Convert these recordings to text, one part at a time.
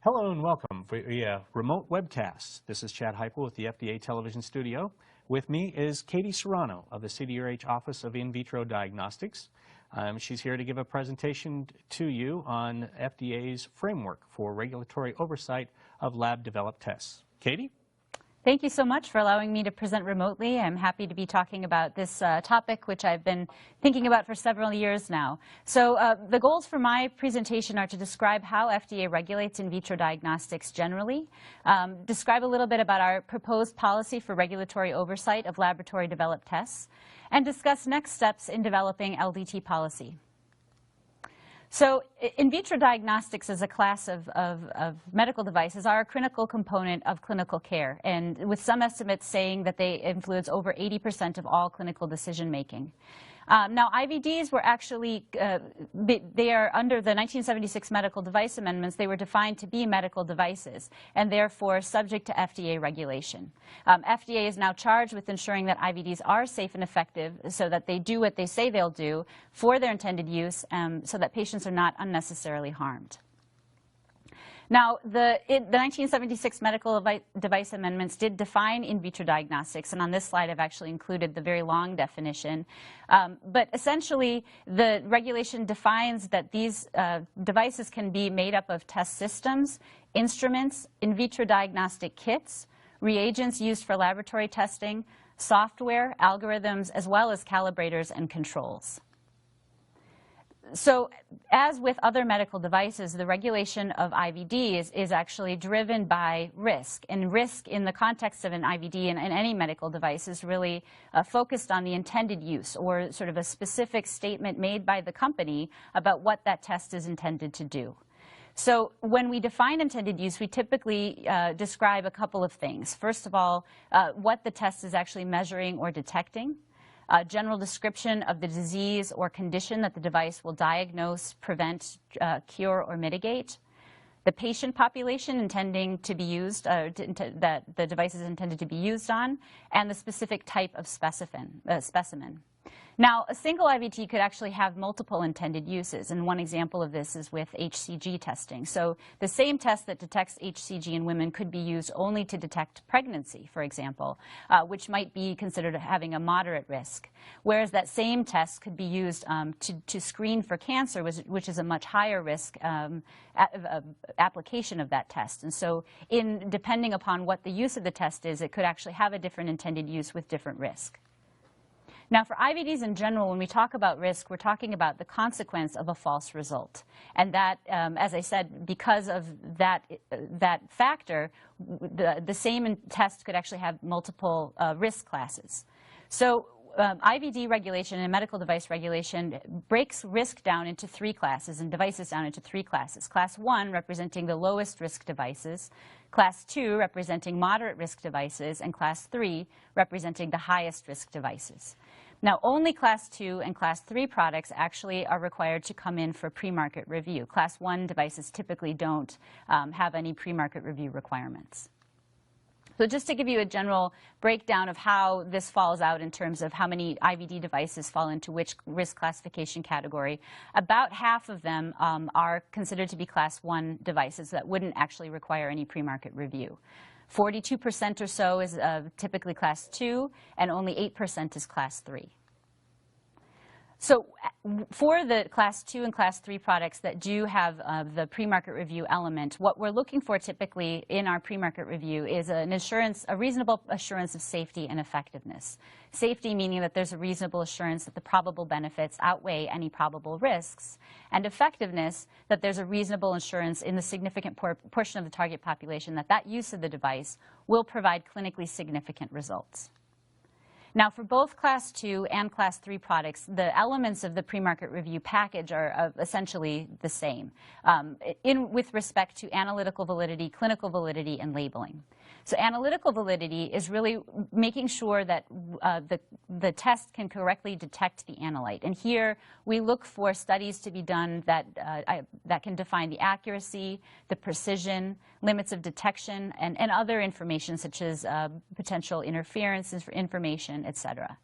Hello and welcome for a remote webcast. This is Chad Heupel with the FDA television studio. With me is Katie Serrano of the CDRH Office of In Vitro Diagnostics. She's here to give a presentation to you on FDA's framework for regulatory oversight of lab-developed tests. Katie? Thank you so much for allowing me to present remotely. I'm happy to be talking about this topic, which I've been thinking about for several years now. So the goals for my presentation are to describe how FDA regulates in vitro diagnostics generally, describe a little bit about our proposed policy for regulatory oversight of laboratory-developed tests, and discuss next steps in developing LDT policy. So in vitro diagnostics as a class of medical devices are a critical component of clinical care, and with some estimates saying that they influence over 80% of all clinical decision making. Now, IVDs were actually, they are under the 1976 medical device amendments, they were defined to be medical devices and therefore subject to FDA regulation. FDA is now charged with ensuring that IVDs are safe and effective so that they do what they say they'll do for their intended use so that patients are not unnecessarily harmed. Now, the 1976 medical device amendments did define in vitro diagnostics, and on this slide I've actually included the very long definition. But essentially, the regulation defines that these devices can be made up of test systems, instruments, in vitro diagnostic kits, reagents used for laboratory testing, software, algorithms, as well as calibrators and controls. So as with other medical devices, the regulation of IVD is actually driven by risk. And risk in the context of an IVD and any medical device is really focused on the intended use, or sort of a specific statement made by the company about what that test is intended to do. So when we define intended use, we typically describe a couple of things. First of all, what the test is actually measuring or detecting. A general description of the disease or condition that the device will diagnose, prevent, cure, or mitigate. The patient population intending to be used, that the device is intended to be used on, and the specific type of specimen. Now, a single IVT could actually have multiple intended uses, and one example of this is with HCG testing. So the same test that detects HCG in women could be used only to detect pregnancy, for example, which might be considered having a moderate risk, whereas that same test could be used to screen for cancer, which is a much higher risk application of that test. And so depending upon what the use of the test is, it could actually have a different intended use with different risk. Now, for IVDs in general, when we talk about risk, we're talking about the consequence of a false result. And that, as I said, because of that factor, the same test could actually have multiple risk classes. So IVD regulation and medical device regulation breaks risk down into three classes and devices down into three classes. Class 1 representing the lowest risk devices, Class 2 representing moderate risk devices, and Class 3 representing the highest risk devices. Now, only Class 2 and Class 3 products actually are required to come in for pre-market review. Class 1 devices typically don't have any pre-market review requirements. So just to give you a general breakdown of how this falls out in terms of how many IVD devices fall into which risk classification category, about half of them are considered to be Class 1 devices that wouldn't actually require any pre-market review. 42% or so is typically Class 2, and only 8% is Class 3. So for the Class 2 and Class 3 products that do have the pre-market review element, what we're looking for typically in our pre-market review is a reasonable assurance of safety and effectiveness. Safety meaning that there's a reasonable assurance that the probable benefits outweigh any probable risks, and effectiveness that there's a reasonable assurance in the significant portion of the target population that that use of the device will provide clinically significant results. Now, for both Class 2 and Class 3 products, the elements of the pre-market review package are essentially the same with respect to analytical validity, clinical validity, and labeling. So analytical validity is really making sure that the test can correctly detect the analyte. And here we look for studies to be done that can define the accuracy, the precision, limits of detection, and other information such as potential interference information, etc.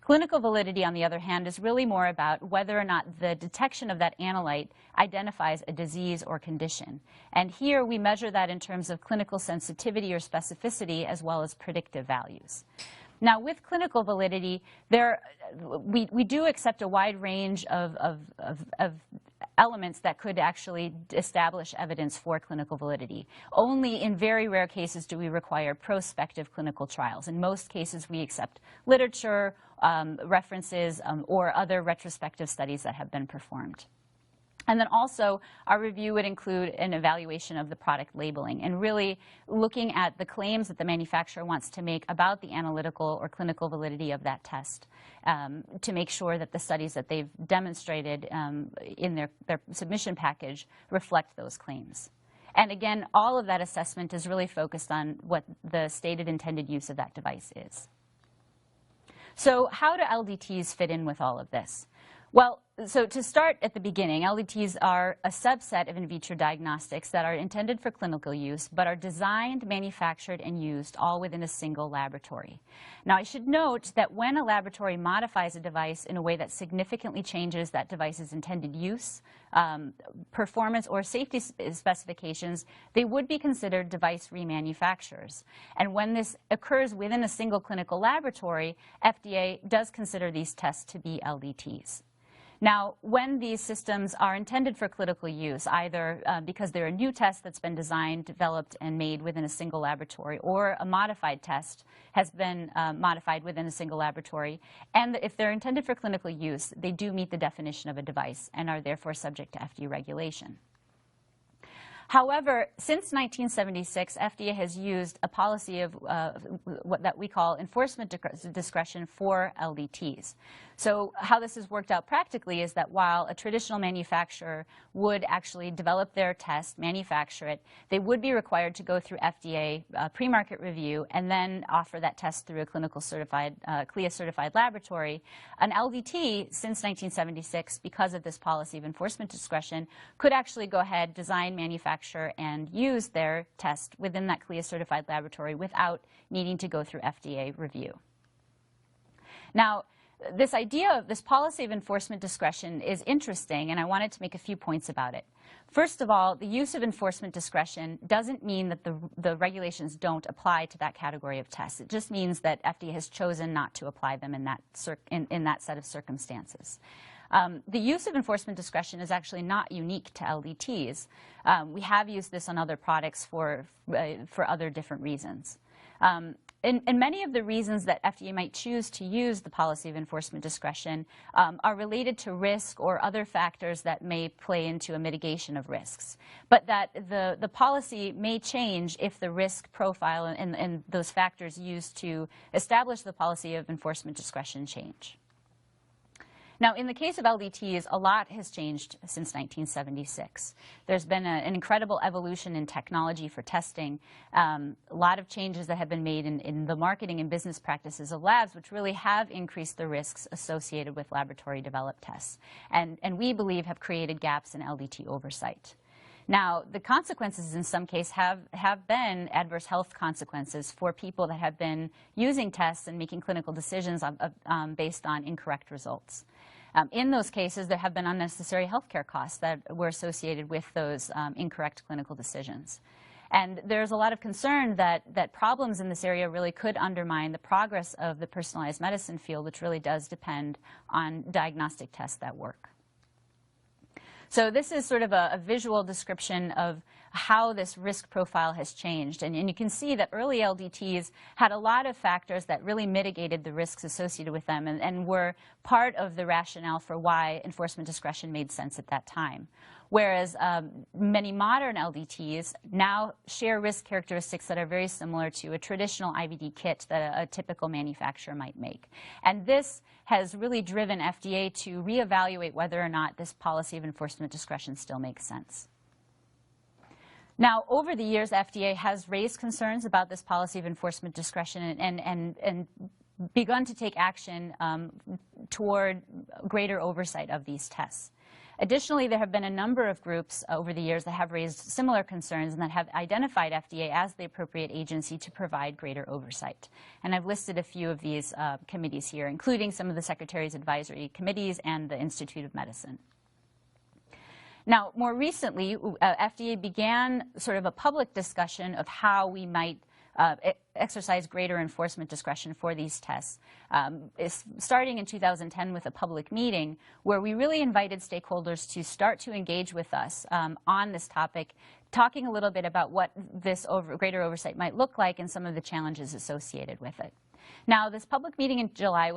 Clinical validity, on the other hand, is really more about whether or not the detection of that analyte identifies a disease or condition. And here we measure that in terms of clinical sensitivity or specificity as well as predictive values. Now, with clinical validity, we do accept a wide range of elements that could actually establish evidence for clinical validity. Only in very rare cases do we require prospective clinical trials. In most cases, we accept literature, references, or other retrospective studies that have been performed. And then also, our review would include an evaluation of the product labeling and really looking at the claims that the manufacturer wants to make about the analytical or clinical validity of that test to make sure that the studies that they've demonstrated in their submission package reflect those claims. And again, all of that assessment is really focused on what the stated intended use of that device is. So how do LDTs fit in with all of this? Well, so to start at the beginning, LDTs are a subset of in vitro diagnostics that are intended for clinical use, but are designed, manufactured, and used all within a single laboratory. Now, I should note that when a laboratory modifies a device in a way that significantly changes that device's intended use, performance, or safety specifications, they would be considered device remanufacturers. And when this occurs within a single clinical laboratory, FDA does consider these tests to be LDTs. Now, when these systems are intended for clinical use, either because they're a new test that's been designed, developed, and made within a single laboratory, or a modified test has been modified within a single laboratory, and if they're intended for clinical use, they do meet the definition of a device and are therefore subject to FDA regulation. However, since 1976, FDA has used a policy of what that we call enforcement discretion for LDTs. So how this has worked out practically is that while a traditional manufacturer would actually develop their test, manufacture it, they would be required to go through FDA pre-market review and then offer that test through a clinical certified, CLIA-certified laboratory. An LDT, since 1976, because of this policy of enforcement discretion, could actually go ahead, design, manufacture, and use their test within that CLIA-certified laboratory without needing to go through FDA review. Now, this idea of this policy of enforcement discretion is interesting, and I wanted to make a few points about it. First of all, the use of enforcement discretion doesn't mean that the regulations don't apply to that category of tests. It just means that FDA has chosen not to apply them in that set of circumstances. The use of enforcement discretion is actually not unique to LDTs. We have used this on other products for other different reasons. And many of the reasons that FDA might choose to use the policy of enforcement discretion are related to risk or other factors that may play into a mitigation of risks. But that the policy may change if the risk profile and those factors used to establish the policy of enforcement discretion change. Now, in the case of LDTs, a lot has changed since 1976. There's been an incredible evolution in technology for testing, a lot of changes that have been made in the marketing and business practices of labs, which really have increased the risks associated with laboratory-developed tests, and we believe have created gaps in LDT oversight. Now, the consequences in some cases have been adverse health consequences for people that have been using tests and making clinical decisions based on incorrect results. In those cases, there have been unnecessary healthcare costs that were associated with those incorrect clinical decisions. And there's a lot of concern that problems in this area really could undermine the progress of the personalized medicine field, which really does depend on diagnostic tests that work. So this is sort of a visual description of how this risk profile has changed. And you can see that early LDTs had a lot of factors that really mitigated the risks associated with them and were part of the rationale for why enforcement discretion made sense at that time. Whereas many modern LDTs now share risk characteristics that are very similar to a traditional IVD kit that a typical manufacturer might make. And this has really driven FDA to reevaluate whether or not this policy of enforcement discretion still makes sense. Now, over the years, FDA has raised concerns about this policy of enforcement discretion and begun to take action toward greater oversight of these tests. Additionally, there have been a number of groups over the years that have raised similar concerns and that have identified FDA as the appropriate agency to provide greater oversight. And I've listed a few of these committees here, including some of the Secretary's advisory committees and the Institute of Medicine. Now, more recently, FDA began sort of a public discussion of how we might exercise greater enforcement discretion for these tests, starting in 2010 with a public meeting where we really invited stakeholders to start to engage with us on this topic, talking a little bit about what this greater oversight might look like and some of the challenges associated with it. Now, this public meeting in July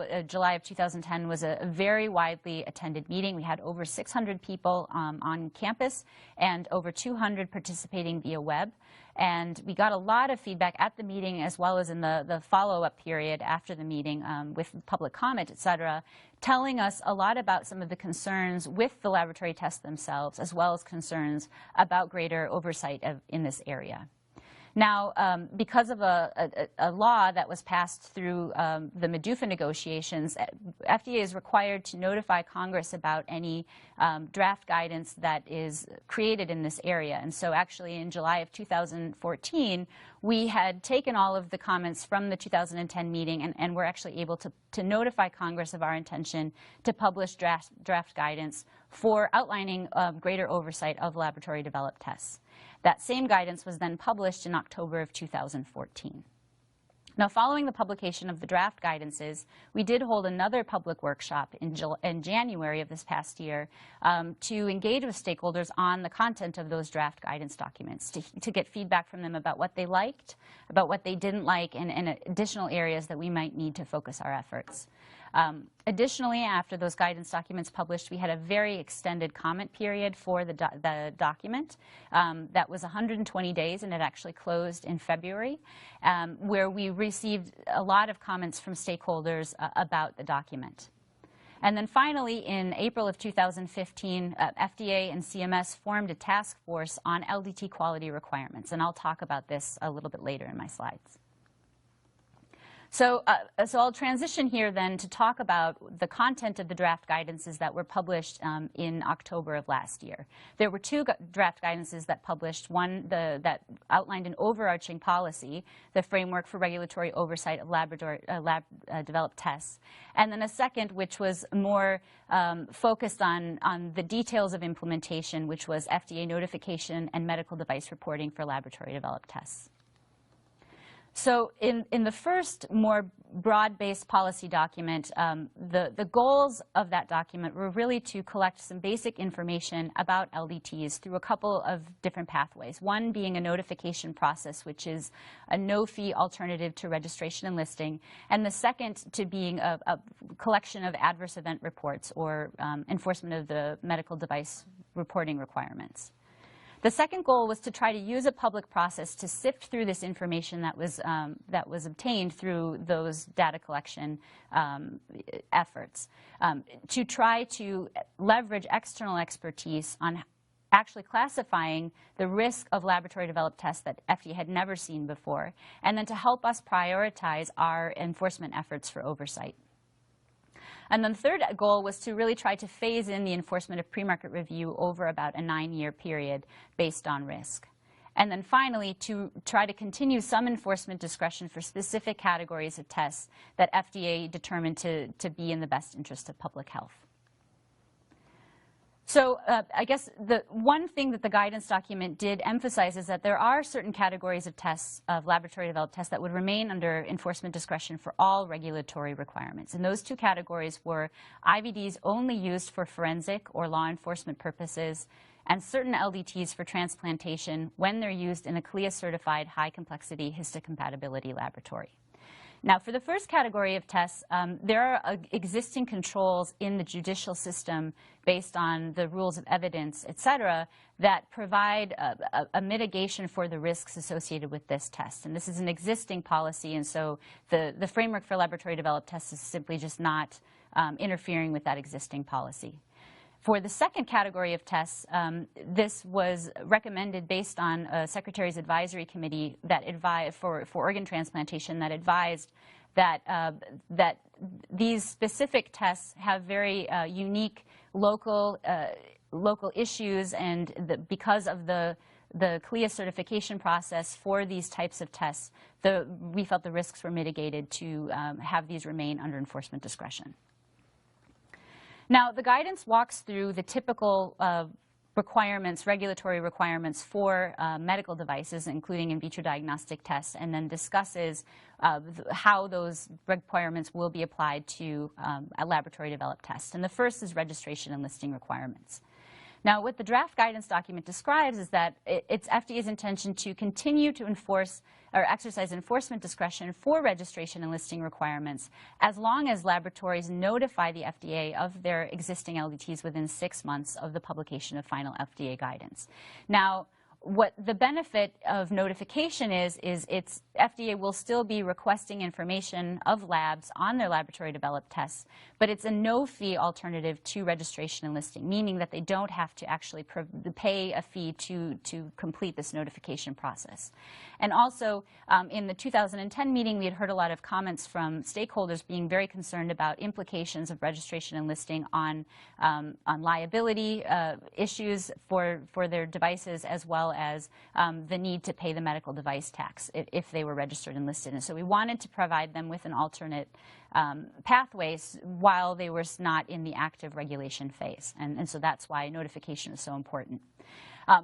of 2010 was a very widely attended meeting. We had over 600 people on campus and over 200 participating via web. And we got a lot of feedback at the meeting as well as in the follow-up period after the meeting with public comment, et cetera, telling us a lot about some of the concerns with the laboratory tests themselves as well as concerns about greater oversight in this area. Now, because of a law that was passed through the MDUFA negotiations, FDA is required to notify Congress about any draft guidance that is created in this area. And so actually in July of 2014, we had taken all of the comments from the 2010 meeting and were actually able to notify Congress of our intention to publish draft guidance for outlining greater oversight of laboratory developed tests. That same guidance was then published in October of 2014. Now, following the publication of the draft guidances, we did hold another public workshop in January of this past year to engage with stakeholders on the content of those draft guidance documents, to get feedback from them about what they liked, about what they didn't like, and additional areas that we might need to focus our efforts. Additionally, after those guidance documents published, we had a very extended comment period for the document that was 120 days, and it actually closed in February, where we received a lot of comments from stakeholders about the document. And then finally, in April of 2015, FDA and CMS formed a task force on LDT quality requirements, and I'll talk about this a little bit later in my slides. So I'll transition here then to talk about the content of the draft guidances that were published in October of last year. There were two draft guidances that published, one that outlined an overarching policy, the framework for regulatory oversight of lab-developed tests, and then a second which was more focused on the details of implementation, which was FDA notification and medical device reporting for laboratory-developed tests. So in the first more broad-based policy document, the goals of that document were really to collect some basic information about LDTs through a couple of different pathways. One being a notification process, which is a no-fee alternative to registration and listing, and the second to being a collection of adverse event reports or enforcement of the medical device reporting requirements. The second goal was to try to use a public process to sift through this information that was obtained through those data collection efforts, to try to leverage external expertise on actually classifying the risk of laboratory-developed tests that FDA had never seen before, and then to help us prioritize our enforcement efforts for oversight. And then the third goal was to really try to phase in the enforcement of premarket review over about a 9-year period based on risk. And then finally, to try to continue some enforcement discretion for specific categories of tests that FDA determined to be in the best interest of public health. So I guess the one thing that the guidance document did emphasize is that there are certain categories of tests, of laboratory-developed tests, that would remain under enforcement discretion for all regulatory requirements. And those two categories were IVDs only used for forensic or law enforcement purposes, and certain LDTs for transplantation when they're used in a CLIA-certified high-complexity histocompatibility laboratory. Now, for the first category of tests, there are existing controls in the judicial system based on the rules of evidence, et cetera, that provide a mitigation for the risks associated with this test. And this is an existing policy, and so the framework for laboratory-developed tests is simply just not interfering with that existing policy. For the second category of tests, this was recommended based on a Secretary's Advisory Committee that for organ transplantation that advised that, that these specific tests have very unique local local issues, and because of the CLIA certification process for these types of tests, we felt the risks were mitigated to have these remain under enforcement discretion. Now, the guidance walks through the typical regulatory requirements for medical devices, including in vitro diagnostic tests, and then discusses how those requirements will be applied to laboratory-developed tests. And the first is registration and listing requirements. Now, what the draft guidance document describes is that it's FDA's intention to continue to enforce or exercise enforcement discretion for registration and listing requirements as long as laboratories notify the FDA of their existing LDTs within 6 months of the publication of final FDA guidance. Now, what the benefit of notification is it's FDA will still be requesting information of labs on their laboratory-developed tests, but it's a no-fee alternative to registration and listing, meaning that they don't have to actually pay a fee to complete this notification process. And also, in the 2010 meeting, we had heard a lot of comments from stakeholders being very concerned about implications of registration and listing on liability issues for their devices, as well as the need to pay the medical device tax if they were registered and listed. And so we wanted to provide them with an alternate pathways while they were not in the active regulation phase. And so that's why notification is so important.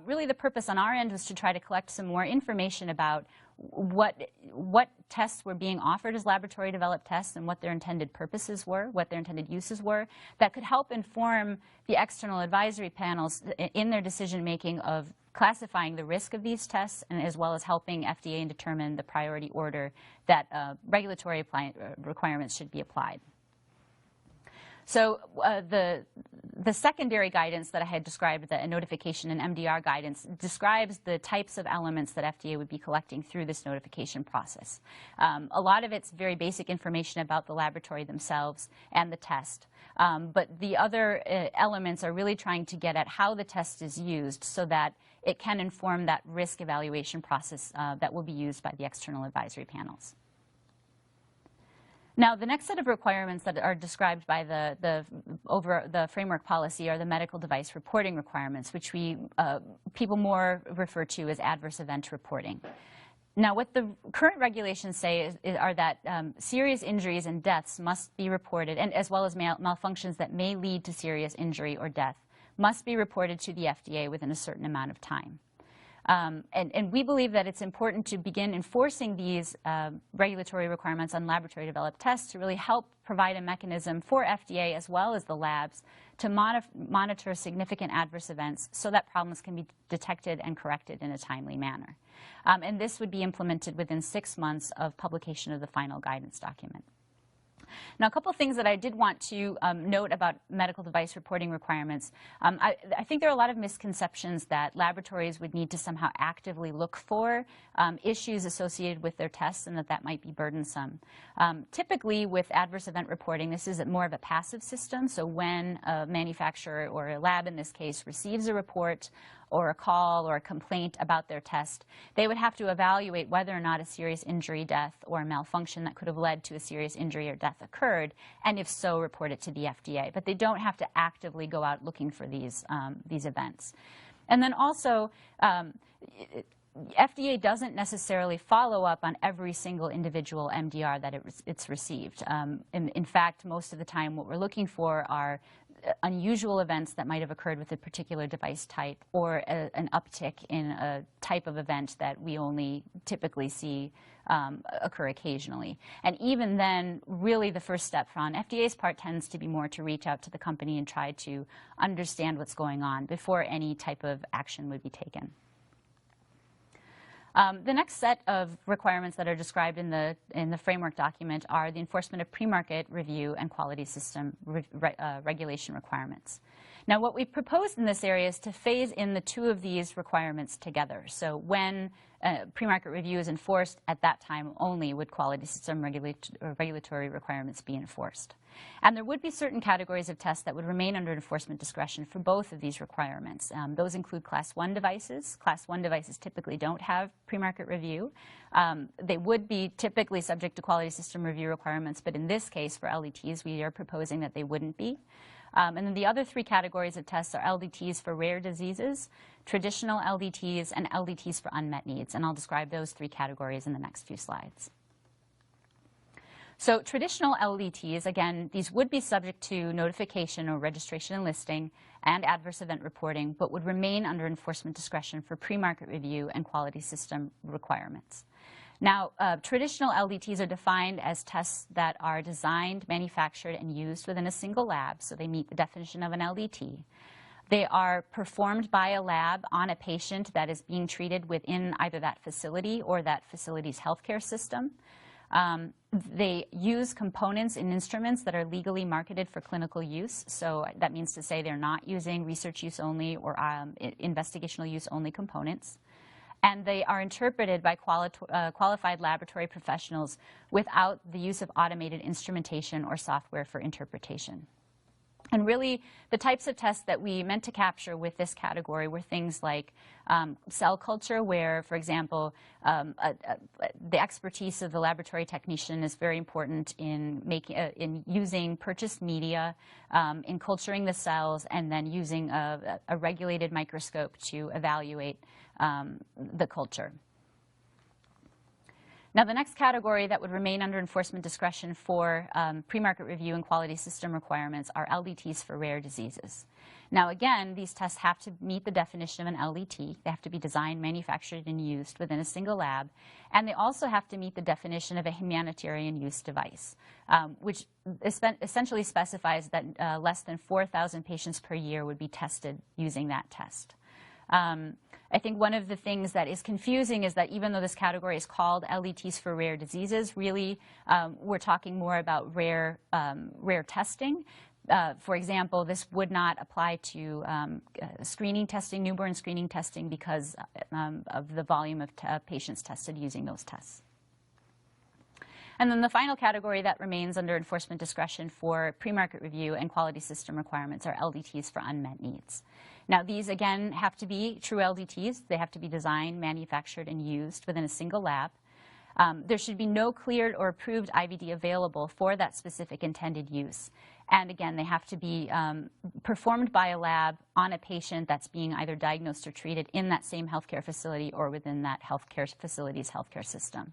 Really, the purpose on our end was to try to collect some more information about what tests were being offered as laboratory-developed tests and what their intended purposes were, what their intended uses were, that could help inform the external advisory panels in their decision-making of classifying the risk of these tests, and as well as helping FDA determine the priority order that regulatory requirements should be applied. So the secondary guidance that I had described, the notification and MDR guidance, describes the types of elements that FDA would be collecting through this notification process. A lot of it's very basic information about the laboratory themselves and the test. But the other elements are really trying to get at how the test is used so that it can inform that risk evaluation process that will be used by the external advisory panels. Now, the next set of requirements that are described by the framework policy are the medical device reporting requirements, which people more refer to as adverse event reporting. Now, what the current regulations say are that serious injuries and deaths must be reported, and as well as malfunctions that may lead to serious injury or death must be reported to the FDA within a certain amount of time. And we believe that it's important to begin enforcing these regulatory requirements on laboratory-developed tests to really help provide a mechanism for FDA as well as the labs to monitor significant adverse events so that problems can be detected and corrected in a timely manner. And this would be implemented within 6 months of publication of the final guidance document. Now, a couple of things that I did want to note about medical device reporting requirements. I think there are a lot of misconceptions that laboratories would need to somehow actively look for issues associated with their tests and that might be burdensome. Typically, with adverse event reporting, this is more of a passive system. So when a manufacturer, or a lab in this case, receives a report or a call or a complaint about their test, they would have to evaluate whether or not a serious injury, death, or a malfunction that could have led to a serious injury or death occurred, and if so, report it to the FDA. But they don't have to actively go out looking for these events. And then also, FDA doesn't necessarily follow up on every single individual MDR that it's received. In fact, most of the time what we're looking for are unusual events that might have occurred with a particular device type, or an uptick in a type of event that we only typically see occur occasionally. And even then, really the first step on FDA's part tends to be more to reach out to the company and try to understand what's going on before any type of action would be taken. The next set of requirements that are described in the framework document are the enforcement of premarket review and quality system regulation requirements. Now, what we proposed in this area is to phase in the two of these requirements together. So when premarket review is enforced, at that time only would quality system regulatory requirements be enforced. And there would be certain categories of tests that would remain under enforcement discretion for both of these requirements. Those include Class 1 devices. Class 1 devices typically don't have premarket review. They would be typically subject to quality system review requirements, but in this case, for LDTs, we are proposing that they wouldn't be. And then the other three categories of tests are LDTs for rare diseases, traditional LDTs, and LDTs for unmet needs. And I'll describe those three categories in the next few slides. So traditional LDTs, again, these would be subject to notification or registration and listing and adverse event reporting, but would remain under enforcement discretion for pre-market review and quality system requirements. Now, traditional LDTs are defined as tests that are designed, manufactured, and used within a single lab, so they meet the definition of an LDT. They are performed by a lab on a patient that is being treated within either that facility or that facility's healthcare system. They use components and instruments that are legally marketed for clinical use. So that means to say they're not using research use only or investigational use only components. And they are interpreted by qualified laboratory professionals without the use of automated instrumentation or software for interpretation. And really, the types of tests that we meant to capture with this category were things like cell culture, where, for example, the expertise of the laboratory technician is very important in using purchased media, in culturing the cells, and then using a regulated microscope to evaluate the culture. Now, the next category that would remain under enforcement discretion for pre-market review and quality system requirements are LDTs for rare diseases. Now, again, these tests have to meet the definition of an LDT. They have to be designed, manufactured, and used within a single lab. And they also have to meet the definition of a humanitarian use device, which essentially specifies that less than 4,000 patients per year would be tested using that test. I think one of the things that is confusing is that even though this category is called LDTs for rare diseases, really we're talking more about rare testing. For example, this would not apply to screening testing, newborn screening testing, because of the volume of patients tested using those tests. And then the final category that remains under enforcement discretion for pre-market review and quality system requirements are LDTs for unmet needs. Now, these, again, have to be true LDTs. They have to be designed, manufactured, and used within a single lab. There should be no cleared or approved IVD available for that specific intended use. And again, they have to be performed by a lab on a patient that's being either diagnosed or treated in that same healthcare facility or within that healthcare facility's healthcare system.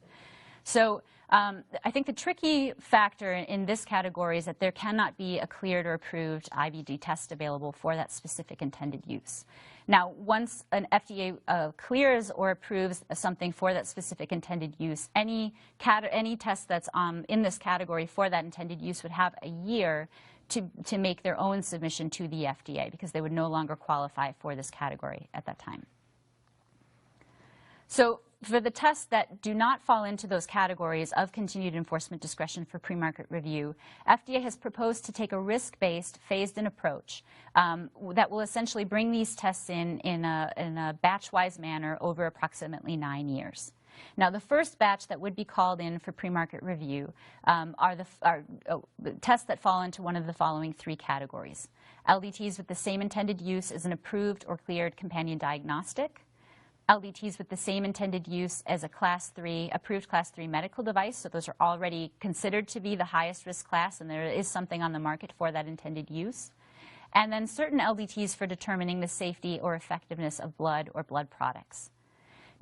So I think the tricky factor in this category is that there cannot be a cleared or approved IVD test available for that specific intended use. Now, once an FDA clears or approves something for that specific intended use, any test that's in this category for that intended use would have a year to make their own submission to the FDA, because they would no longer qualify for this category at that time. So for the tests that do not fall into those categories of continued enforcement discretion for pre-market review, FDA has proposed to take a risk-based, phased-in approach that will essentially bring these tests in a batch-wise manner over approximately 9 years. Now, the first batch that would be called in for pre-market review are the tests that fall into one of the following three categories: LDTs with the same intended use as an approved or cleared companion diagnostic, LDTs with the same intended use as a approved Class 3 medical device, so those are already considered to be the highest risk class, and there is something on the market for that intended use, and then certain LDTs for determining the safety or effectiveness of blood or blood products.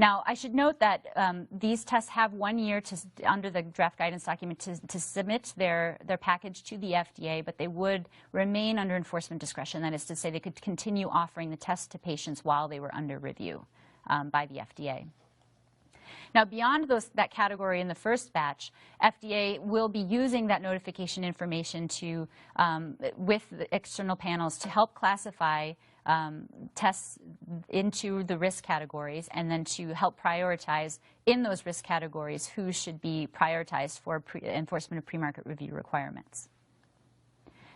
Now, I should note that these tests have 1 year under the draft guidance document to submit their package to the FDA, but they would remain under enforcement discretion. That is to say, they could continue offering the test to patients while they were under review by the FDA. Now, beyond that category in the first batch, FDA will be using that notification information with the external panels to help classify tests into the risk categories, and then to help prioritize in those risk categories who should be prioritized for enforcement of pre-market review requirements.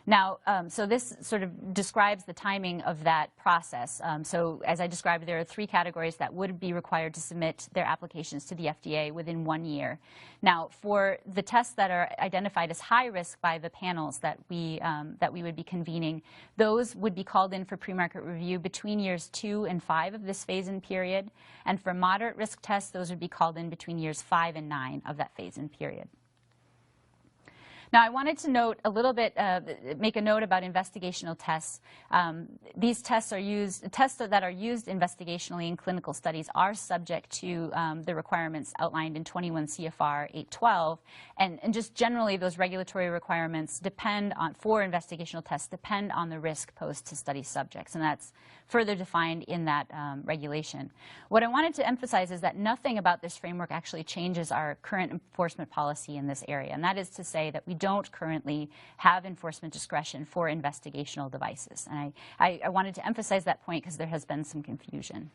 Now, so this sort of describes the timing of that process. So as I described, there are three categories that would be required to submit their applications to the FDA within 1 year. Now, for the tests that are identified as high risk by the panels that we would be convening, those would be called in for pre-market review between years 2 and 5 of this phase-in period. And for moderate risk tests, those would be called in between years 5 and 9 of that phase-in period. Now, I wanted to note a little bit, make a note about investigational tests. These tests that are used investigationally in clinical studies are subject to the requirements outlined in 21 CFR 812, and just generally those regulatory requirements for investigational tests depend on the risk posed to study subjects, and that's further defined in that regulation. What I wanted to emphasize is that nothing about this framework actually changes our current enforcement policy in this area, and that is to say that we don't currently have enforcement discretion for investigational devices. And I wanted to emphasize that point because there has been some confusion.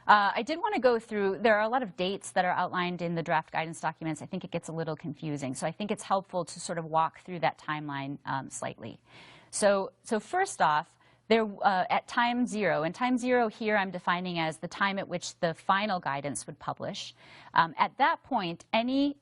I did want to go through, there are a lot of dates that are outlined in the draft guidance documents. I think it gets a little confusing, so I think it's helpful to sort of walk through that timeline slightly. So first off, at time zero, and time zero here I'm defining as the time at which the final guidance would publish. At that point, any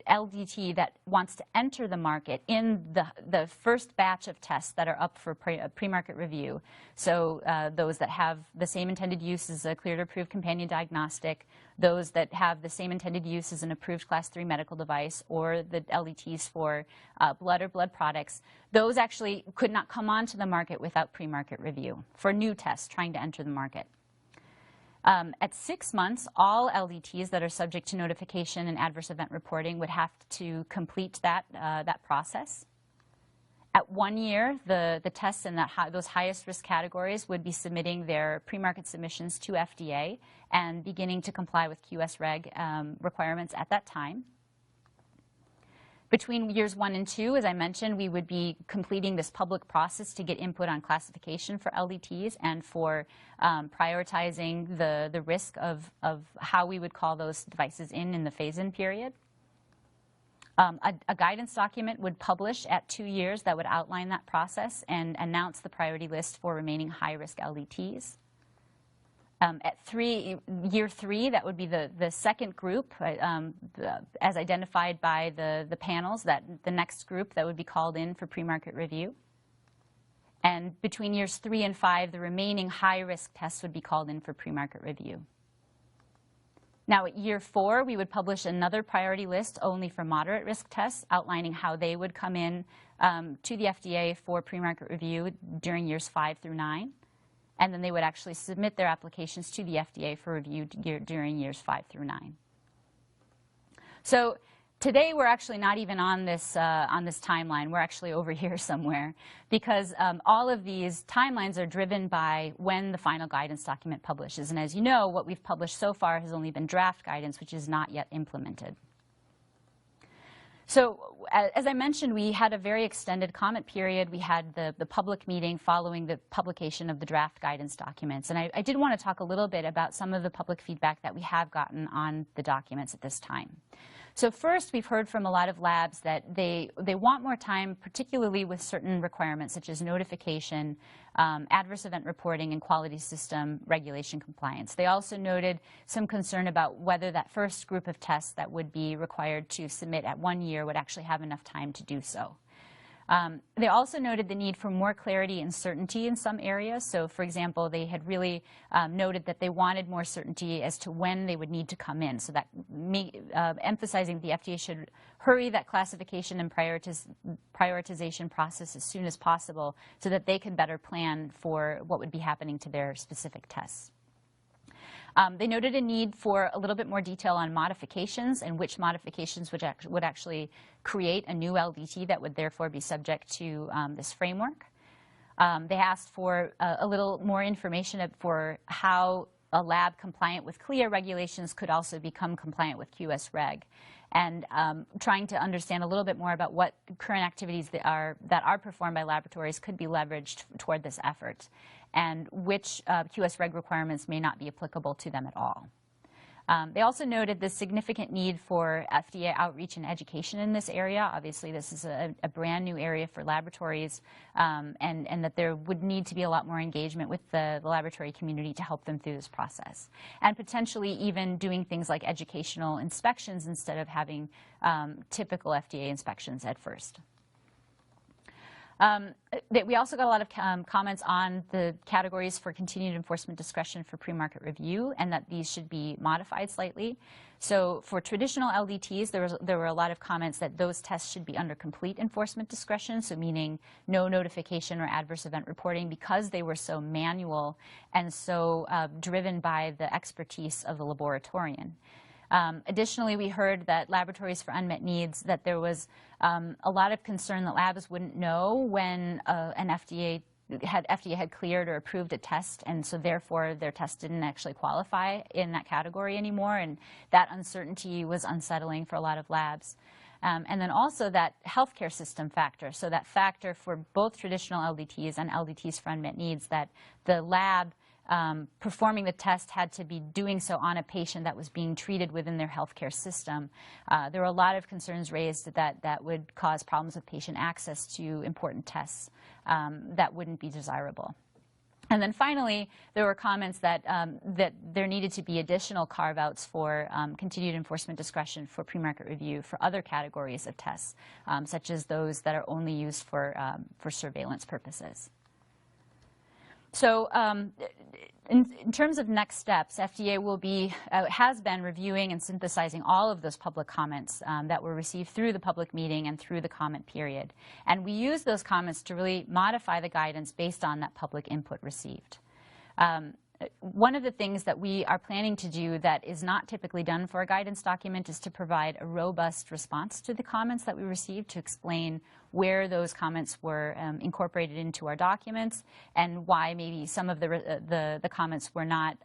LDT that wants to enter the market in the first batch of tests that are up for pre-market review, so those that have the same intended use as a cleared or approved companion diagnostic, those that have the same intended use as an approved Class 3 medical device, or the LDTs for blood or blood products, those actually could not come onto the market without pre-market review for new tests trying to enter the market. At 6 months, all LDTs that are subject to notification and adverse event reporting would have to complete that process. At 1 year, the tests in those highest risk categories would be submitting their pre-market submissions to FDA and beginning to comply with QS Reg requirements at that time. Between years 1 and 2, as I mentioned, we would be completing this public process to get input on classification for LDTs and for prioritizing the risk of how we would call those devices in the phase-in period. A guidance document would publish at 2 years that would outline that process and announce the priority list for remaining high-risk LDTs. At year 3, that would be the second group, as identified by the panels, the next group that would be called in for pre-market review. And between years 3 and 5, the remaining high-risk tests would be called in for pre-market review. Now, at year 4, we would publish another priority list only for moderate risk tests, outlining how they would come in to the FDA for pre-market review during years 5 through 9. And then they would actually submit their applications to the FDA for review during years 5 through 9. So today we're actually not even on this timeline. We're actually over here somewhere, because all of these timelines are driven by when the final guidance document publishes. And as you know, what we've published so far has only been draft guidance, which is not yet implemented. So as I mentioned, we had a very extended comment period. We had the public meeting following the publication of the draft guidance documents. And I did want to talk a little bit about some of the public feedback that we have gotten on the documents at this time. So first, we've heard from a lot of labs that they want more time, particularly with certain requirements such as notification, adverse event reporting, and quality system regulation compliance. They also noted some concern about whether that first group of tests that would be required to submit at 1 year would actually have enough time to do so. They also noted the need for more clarity and certainty in some areas. So, for example, they had really noted that they wanted more certainty as to when they would need to come in, so that emphasizing the FDA should hurry that classification and prioritization process as soon as possible so that they could better plan for what would be happening to their specific tests. They noted a need for a little bit more detail on modifications and which modifications would actually create a new LDT that would therefore be subject to this framework. They asked for a little more information for how a lab compliant with CLIA regulations could also become compliant with QS Reg, and trying to understand a little bit more about what current activities that are performed by laboratories could be leveraged toward this effort, and which QS Reg requirements may not be applicable to them at all. They also noted the significant need for FDA outreach and education in this area. Obviously, this is a brand new area for laboratories, and that there would need to be a lot more engagement with the laboratory community to help them through this process. And potentially even doing things like educational inspections instead of having typical FDA inspections at first. We also got a lot of comments on the categories for continued enforcement discretion for pre-market review, and that these should be modified slightly. So for traditional LDTs, there were a lot of comments that those tests should be under complete enforcement discretion, so meaning no notification or adverse event reporting, because they were so manual and so driven by the expertise of the laboratorian. Additionally, we heard that laboratories for unmet needs, that there was a lot of concern that labs wouldn't know when an FDA had cleared or approved a test, and so therefore their test didn't actually qualify in that category anymore, and that uncertainty was unsettling for a lot of labs. And then also that healthcare system factor, so that factor for both traditional LDTs and LDTs for unmet needs, that the lab performing the test had to be doing so on a patient that was being treated within their healthcare system. There were a lot of concerns raised that would cause problems with patient access to important tests that wouldn't be desirable. And then finally, there were comments that there needed to be additional carve-outs for continued enforcement discretion for pre-market review for other categories of tests, such as those that are only used for surveillance purposes. So in terms of next steps, FDA will has been reviewing and synthesizing all of those public comments that were received through the public meeting and through the comment period. And we use those comments to really modify the guidance based on that public input received. One of the things that we are planning to do that is not typically done for a guidance document is to provide a robust response to the comments that we received, to explain where those comments were incorporated into our documents and why maybe some of the comments were not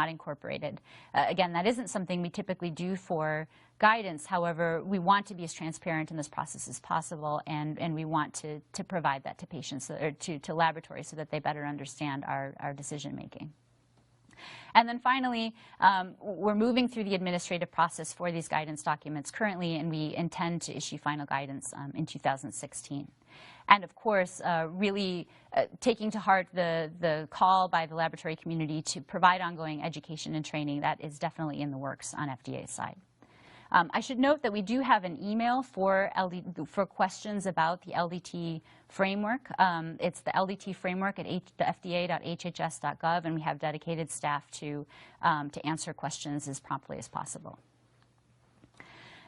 incorporated. Again, that isn't something we typically do for guidance. However, we want to be as transparent in this process as possible, and we want to provide that to patients or to laboratories so that they better understand our decision making. And then finally, we're moving through the administrative process for these guidance documents currently, and we intend to issue final guidance in 2016. And of course, really taking to heart the call by the laboratory community to provide ongoing education and training, that is definitely in the works on FDA's side. I should note that we do have an email for questions about the LDT framework. It's the LDT framework at the fda.hhs.gov, and we have dedicated staff to answer questions as promptly as possible.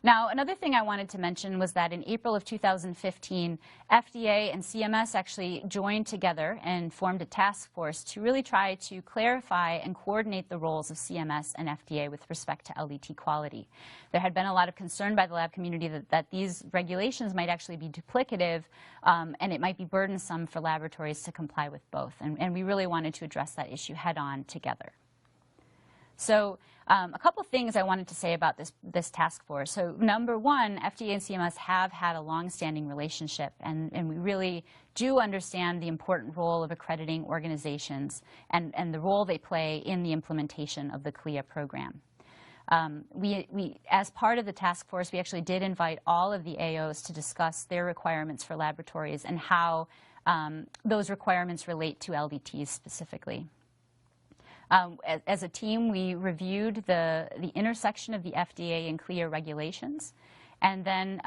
Now, another thing I wanted to mention was that in April of 2015, FDA and CMS actually joined together and formed a task force to really try to clarify and coordinate the roles of CMS and FDA with respect to LDT quality. There had been a lot of concern by the lab community that these regulations might actually be duplicative and it might be burdensome for laboratories to comply with both. And we really wanted to address that issue head-on together. So a couple things I wanted to say about this task force. So number one, FDA and CMS have had a long-standing relationship, and we really do understand the important role of accrediting organizations and the role they play in the implementation of the CLIA program. As part of the task force, we actually did invite all of the AOs to discuss their requirements for laboratories and how those requirements relate to LDTs specifically. As a team, we reviewed the intersection of the FDA and CLIA regulations. And then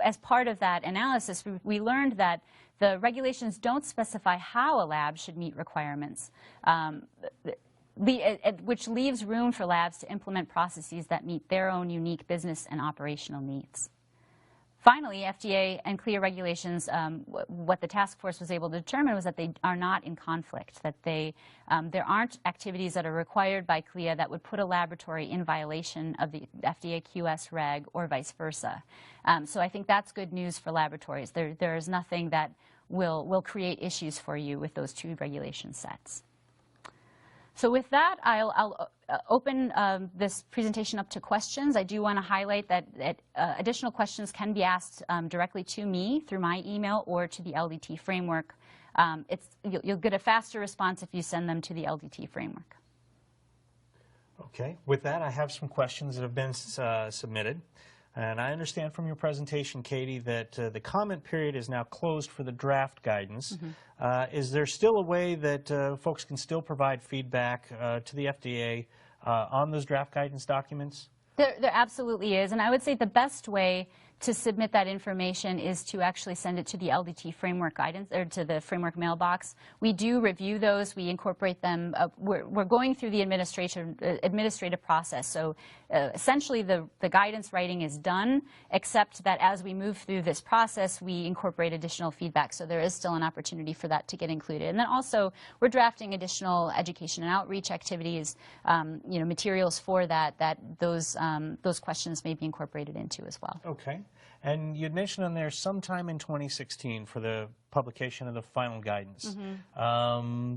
as part of that analysis, we learned that the regulations don't specify how a lab should meet requirements, which leaves room for labs to implement processes that meet their own unique business and operational needs. Finally, FDA and CLIA regulations, what the task force was able to determine was that they are not in conflict, that there aren't activities that are required by CLIA that would put a laboratory in violation of the FDA QS reg or vice versa. So I think that's good news for laboratories. There is nothing that will create issues for you with those two regulation sets. So with that, I'll open this presentation up to questions. I do want to highlight that additional questions can be asked directly to me through my email or to the LDT framework. You'll get a faster response if you send them to the LDT framework. Okay. With that, I have some questions that have been submitted. And I understand from your presentation, Katie, that the comment period is now closed for the draft guidance. Mm-hmm. Is there still a way that folks can still provide feedback to the FDA on those draft guidance documents? There absolutely is. And I would say the best way to submit that information is to actually send it to the LDT framework guidance, or to the framework mailbox. We do review those. We incorporate them. We're going through the administrative process. So essentially the guidance writing is done, except that as we move through this process, we incorporate additional feedback. So there is still an opportunity for that to get included. And then also we're drafting additional education and outreach activities, materials for that those questions may be incorporated into as well. Okay. And you'd mentioned on there sometime in 2016 for the publication of the final guidance. Mm-hmm.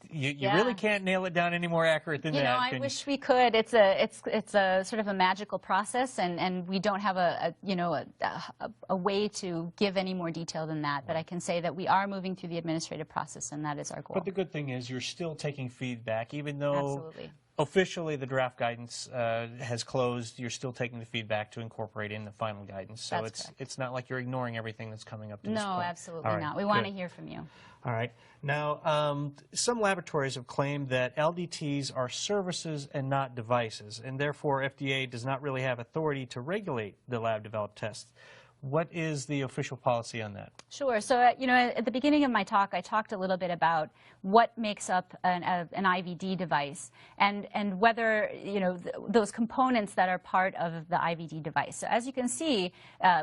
You really can't nail it down any more accurate than that. I wish we could. It's a sort of a magical process, and we don't have a way to give any more detail than that. But I can say that we are moving through the administrative process, and that is our goal. But the good thing is you're still taking feedback, even though Absolutely. Officially the draft guidance has closed. You're still taking the feedback to incorporate in the final guidance. So it's not like you're ignoring everything that's coming up to this point. No, absolutely not. We want to hear from you. All right. Now, some laboratories have claimed that LDTs are services and not devices, and therefore FDA does not really have authority to regulate the lab-developed tests. What is the official policy on that? Sure. So, at the beginning of my talk, I talked a little bit about what makes up an IVD device and whether, those components that are part of the IVD device. So as you can see,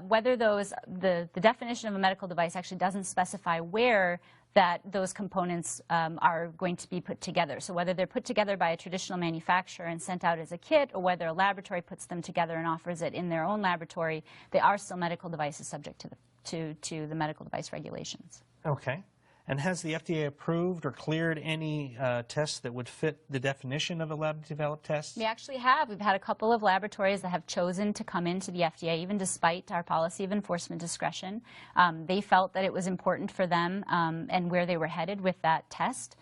whether the definition of a medical device actually doesn't specify where that those components are going to be put together. So whether they're put together by a traditional manufacturer and sent out as a kit, or whether a laboratory puts them together and offers it in their own laboratory, they are still medical devices subject to the medical device regulations. Okay. And has the FDA approved or cleared any tests that would fit the definition of a lab-developed test? We actually have. We've had a couple of laboratories that have chosen to come into the FDA, even despite our policy of enforcement discretion. They felt that it was important for them and where they were headed with that test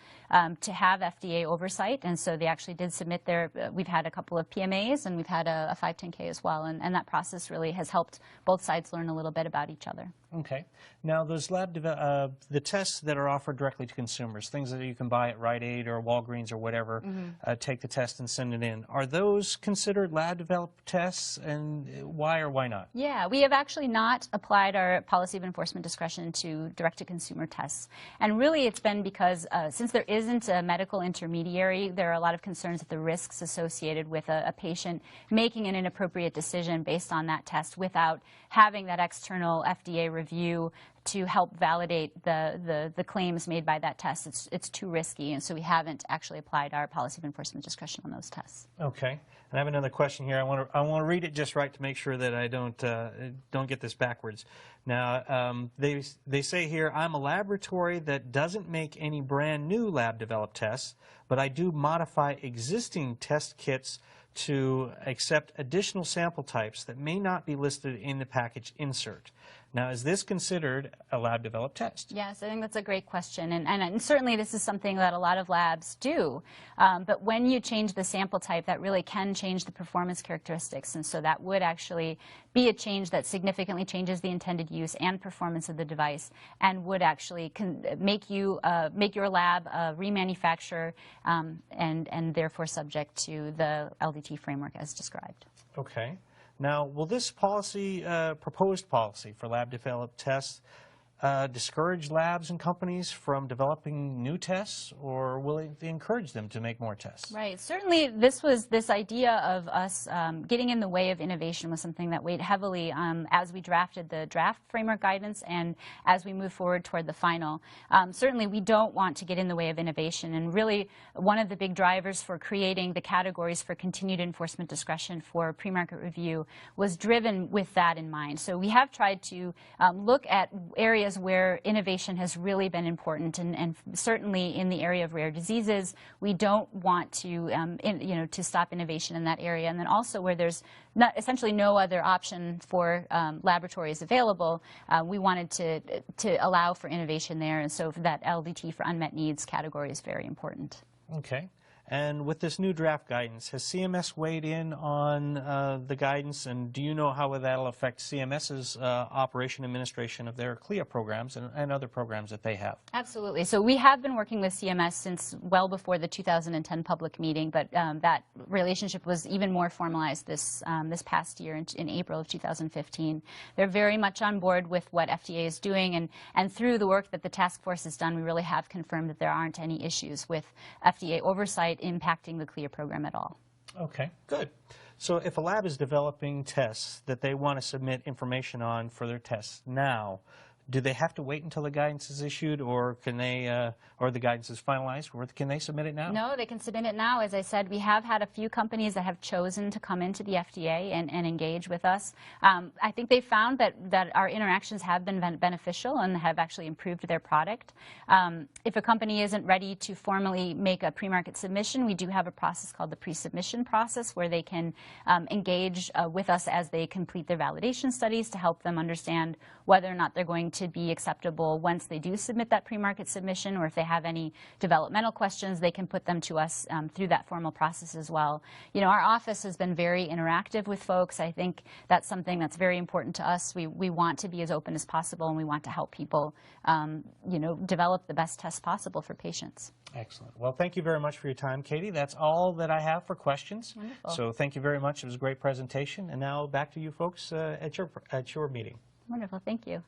to have FDA oversight, and so they actually did submit their, we've had a couple of PMAs and we've had a 510K as well, and that process really has helped both sides learn a little bit about each other. Okay. Now, those the tests that are offered directly to consumers, things that you can buy at Rite Aid or Walgreens or whatever, take the test and send it in. Are those considered lab-developed tests, and why or why not? Yeah, we have actually not applied our policy of enforcement discretion to direct-to-consumer tests. And really it's been because since there isn't a medical intermediary, there are a lot of concerns that the risks associated with a patient making an inappropriate decision based on that test without having that external FDA review to help validate the claims made by that test. It's too risky, and so we haven't actually applied our policy of enforcement discretion on those tests. Okay. And I have another question here. I want to read it just right to make sure that I don't get this backwards. Now, they say here, I'm a laboratory that doesn't make any brand new lab-developed tests, but I do modify existing test kits to accept additional sample types that may not be listed in the package insert. Now, is this considered a lab-developed test? Yes, I think that's a great question, and certainly this is something that a lot of labs do. But when you change the sample type, that really can change the performance characteristics, and so that would actually be a change that significantly changes the intended use and performance of the device, and would actually make your lab remanufacture and therefore subject to the LDT framework as described. Okay. Now, will this policy, proposed policy for lab-developed tests, discourage labs and companies from developing new tests, or will it encourage them to make more tests? Right. Certainly, this idea of us getting in the way of innovation was something that weighed heavily as we drafted the draft framework guidance and as we move forward toward the final. Certainly, we don't want to get in the way of innovation, and really one of the big drivers for creating the categories for continued enforcement discretion for pre-market review was driven with that in mind. So we have tried to look at areas where innovation has really been important, and certainly in the area of rare diseases, we don't want to, to stop innovation in that area. And then also where there's essentially no other option for laboratories available, we wanted to allow for innovation there, and so that LDT for unmet needs category is very important. Okay. And with this new draft guidance, has CMS weighed in on the guidance, and do you know how that'll affect CMS's operation administration of their CLIA programs and other programs that they have? Absolutely. So we have been working with CMS since well before the 2010 public meeting, but that relationship was even more formalized this past year in April of 2015. They're very much on board with what FDA is doing, and through the work that the task force has done, we really have confirmed that there aren't any issues with FDA oversight impacting the CLIA program at all. Okay, good. So if a lab is developing tests that they want to submit information on for their tests now, do they have to wait until the guidance is issued, or can they, or the guidance is finalized, or can they submit it now? No, they can submit it now. As I said, we have had a few companies that have chosen to come into the FDA and engage with us. I think they found that our interactions have been beneficial and have actually improved their product. If a company isn't ready to formally make a pre-market submission, we do have a process called the pre-submission process, where they can engage with us as they complete their validation studies to help them understand whether or not they're going to be acceptable once they do submit that pre-market submission, or if they have any developmental questions, they can put them to us through that formal process as well. You know, our office has been very interactive with folks. I think that's something that's very important to us. We want to be as open as possible, and we want to help people, you know, develop the best tests possible for patients. Excellent. Well, thank you very much for your time, Katie. That's all that I have for questions. Wonderful. So thank you very much. It was a great presentation. And now back to you folks at your meeting. Wonderful. Thank you.